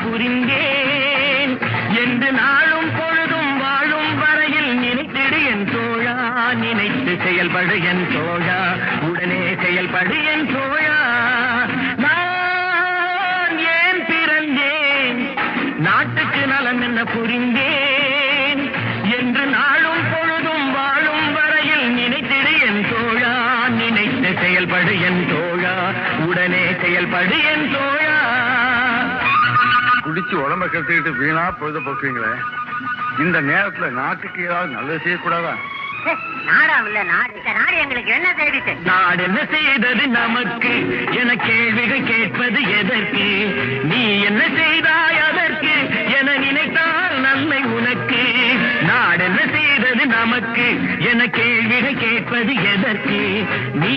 புரிந்தேன் என்று நாளும் பொழுதும் வாழும் வரையில் நினைத்திடு என் தோழா, நினைத்து செயல்படு என் தோழா, உடனே செயல்படு என் தோழா. நான் ஏன் பிறந்தேன், நாட்டுக்கு நலம் என்ன புரிந்தேன் என்று நாளும் பொழுதும் வாழும் வரையில் நினைத்திடு என் தோழா, நினைத்து செயல்படு என் தோழா, உடனே செயல்படு என் தோழா. குடிச்சு உடம்ப கெடுத்துக்கிட்டு வீணா பொழுத போக்குவீங்களே, இந்த நேரத்துல நாட்டுக்கு ஏதாவது நல்லது செய்யக்கூடாதா? நாடாவில்ல நாடு, இந்த நாடு எங்களுக்கு என்ன செய்திச்சு? நாடு என்ன செய்தது நமக்கு என கேள்விகள் கேட்பது எதற்கு? நீ என்ன செய்தாய் அதற்கு என நினைத்தால் நன்மை உனக்கு. நாடு என்ன செய்தது நமக்கு என கேள்விகள் கேட்பது எதற்கு? நீ